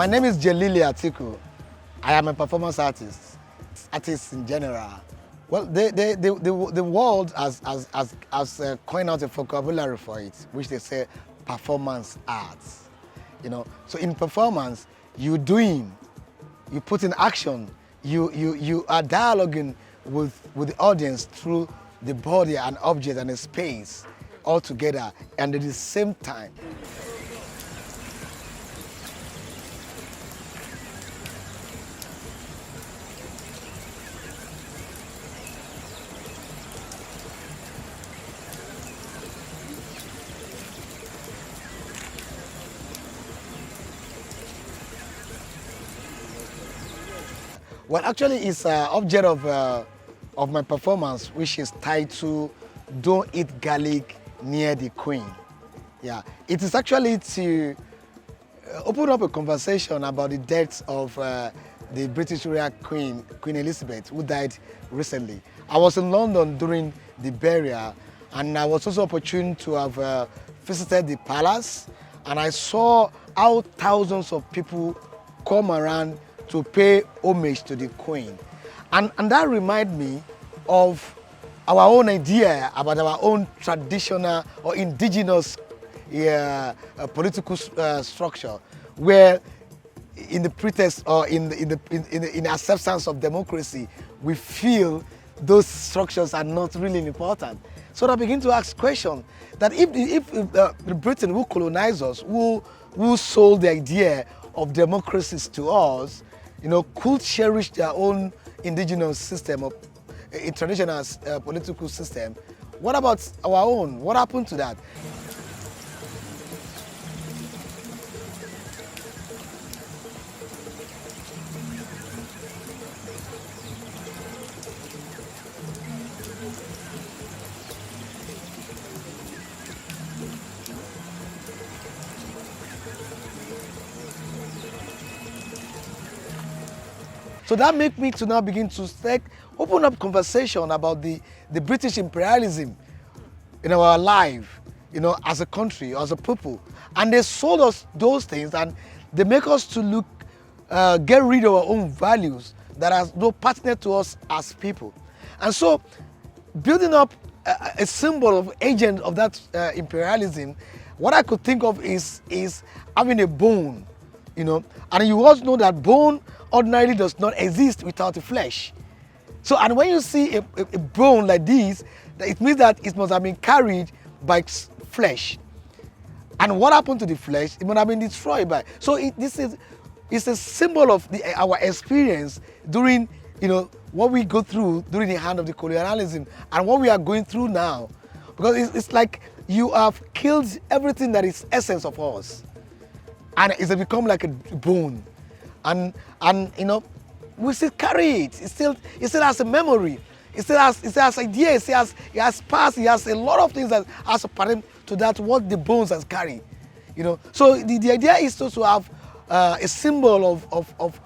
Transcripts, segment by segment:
My name is JELILI ATIKU. I am a performance artist in general. Well, the world has coined out a vocabulary for it, which they say performance arts. You know, so in performance, you put in action, you are dialoguing with the audience through the body and object and the space all together and at the same time. Well, actually, it's an object of my performance, which is titled "Don't Eat Garlic Near the Queen." Yeah, it is actually to open up a conversation about the death of the British royal Queen Elizabeth, who died recently. I was in London during the burial, and I was also opportune to have visited the palace, and I saw how thousands of people come around to pay homage to the Queen. And that reminded me of our own idea about our own traditional or indigenous political structure, where in the pretext or in the acceptance of democracy, we feel those structures are not really important. So I begin to ask questions that if Britain who colonized us, who sold the idea of democracies to us, you know, could cherish their own indigenous system of a traditional political system, what about our own? What happened to that? So that made me to now begin to open up conversation about the British imperialism in our life, you know, as a country, as a people. And they sold us those things, and they make us to look, get rid of our own values that are no pertinent to us as people. And so building up a symbol of agent of that imperialism, what I could think of is having a bone, you know, and you also know that bone ordinarily does not exist without the flesh. So, and when you see a bone like this, it means that it must have been carried by flesh. And what happened to the flesh? It must have been destroyed by. So it's a symbol of our experience during, you know, what we go through during the hand of the colonialism and what we are going through now. Because it's like you have killed everything that is essence of us. And it's become like a bone. And you know, we still carry it. It still has a memory. It still has ideas. It has past. It has a lot of things that has a pattern to that what the bones has carried. You know, so the idea is to have a symbol of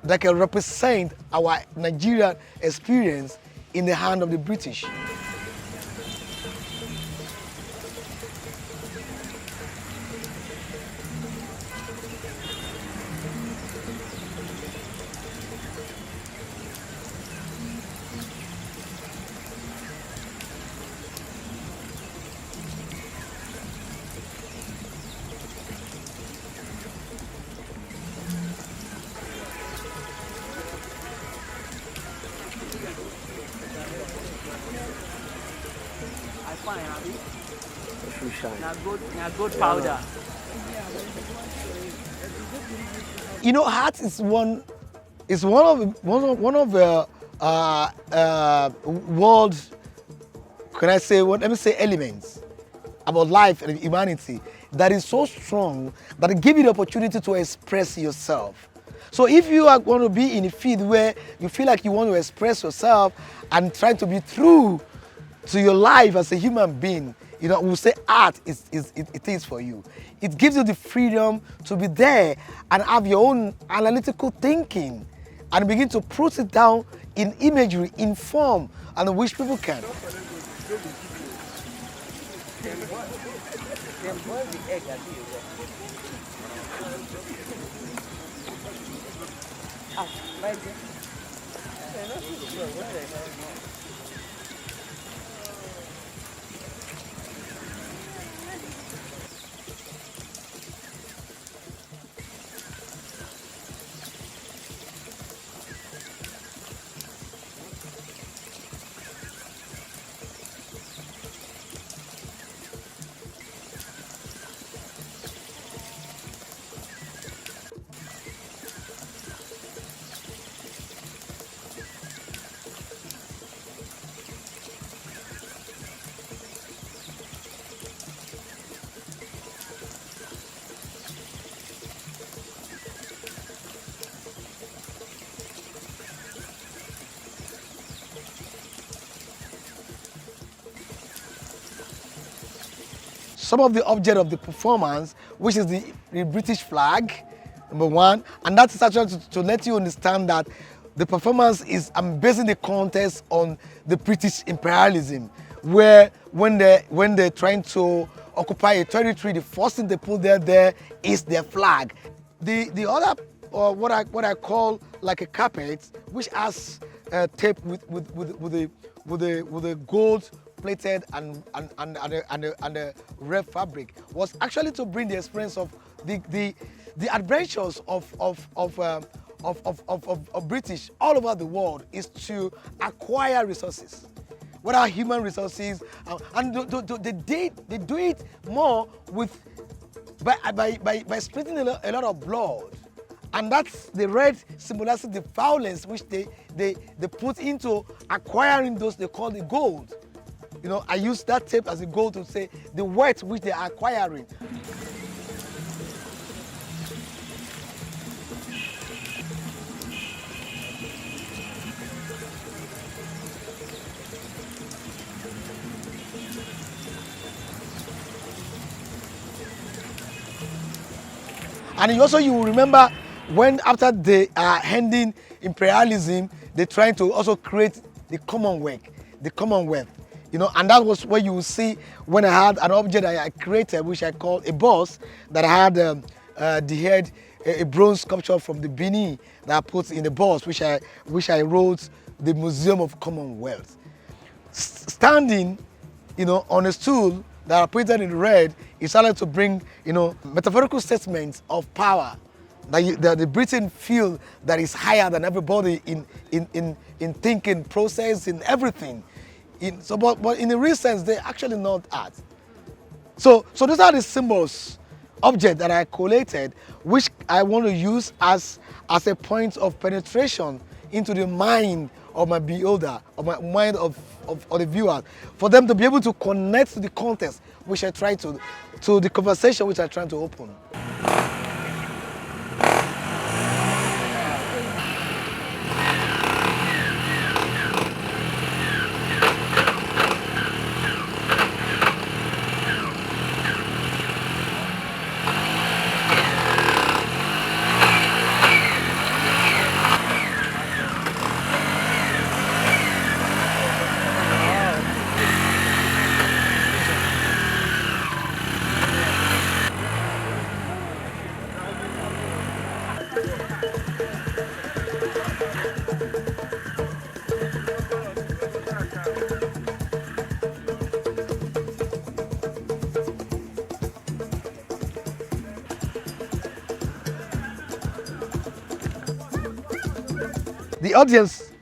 that can represent our Nigerian experience in the hand of the British. Good powder. You know, art is one of the world, can I say, let me say, elements about life and humanity that is so strong that it gives you the opportunity to express yourself. So if you are going to be in a field where you feel like you want to express yourself and trying to be true to your life as a human being, you know, we'll say art it is for you. It gives you the freedom to be there and have your own analytical thinking and begin to put it down in imagery, in form, and which people can. Some of the object of the performance, which is the British flag, number one, and that is actually to let you understand that the performance is, I'm basing the contest on the British imperialism, where when they're trying to occupy a territory, the first thing they put there is their flag. The other, or what I call like a carpet, which has tape with a gold plated and a red fabric, was actually to bring the experience of the adventures of British all over the world, is to acquire resources, whether human resources, and they do it more with by splitting a lot of blood. And that's the red symbolizes the violence which they put into acquiring those they call the gold. You know, I use that tape as a goal to say the wealth which they are acquiring. And you will remember when after they are ending imperialism, they're trying to also create the Commonwealth. You know, and that was what you will see when I had an object that I created, which I called a boss, that had the head, a bronze sculpture from the Abeni that I put in the boss, which I wrote the Museum of Commonwealth. Standing, you know, on a stool that I painted in red, it started to bring, you know, metaphorical statements of power that the Britain feel that is higher than everybody in thinking, process, in everything. But in the real sense, they're actually not art. So those are the symbols, objects that I collated, which I want to use as a point of penetration into the mind of my beholder, of my mind of the viewer, for them to be able to connect to the context which I try to the conversation which I try to open.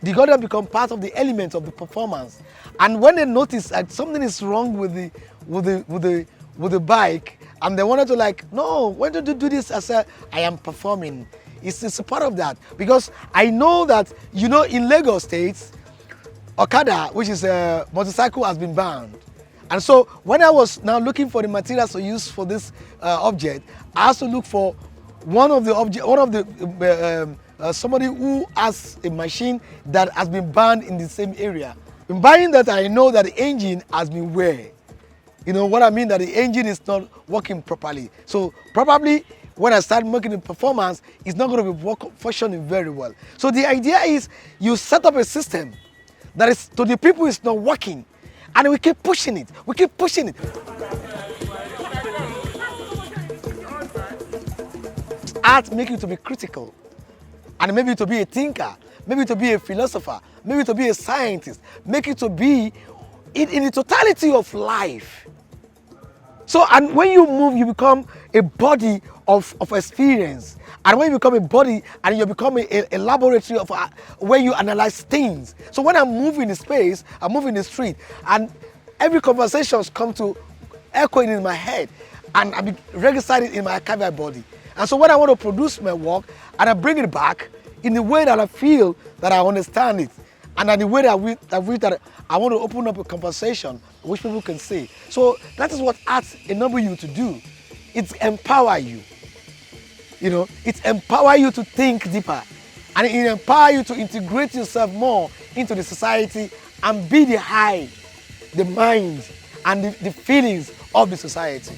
The audience become part of the element of the performance, and when they notice that something is wrong with the bike, and they wanted to like, no, when did you do this? I said, I am performing. It's a part of that, because I know that, you know, in Lagos State, Okada, which is a motorcycle, has been banned. And so when I was now looking for the materials to use for this object, I also look for somebody who has a machine that has been banned in the same area. In buying that, I know that the engine has been wear. You know what I mean? That the engine is not working properly. So probably when I start making the performance, it's not going to be functioning very well. So the idea is you set up a system that is to the people it's not working, and we keep pushing it. We keep pushing it. Art makes you to be critical. and maybe to be a thinker, maybe to be a philosopher, maybe to be a scientist, make it to be in the totality of life. So, and when you move, you become a body of experience. And when you become a body, and you become a laboratory of where you analyze things. So when I'm moving in space, I'm moving in the street, and every conversation comes to echoing in my head, and I be registered in my archival body. And so when I want to produce my work, and I bring it back in the way that I feel that I understand it, and in the way that I want to open up a conversation which people can see. So that is what art enables you to do. It empowers you. You know, it empowers you to think deeper, and it empowers you to integrate yourself more into the society and be the mind, and the feelings of the society.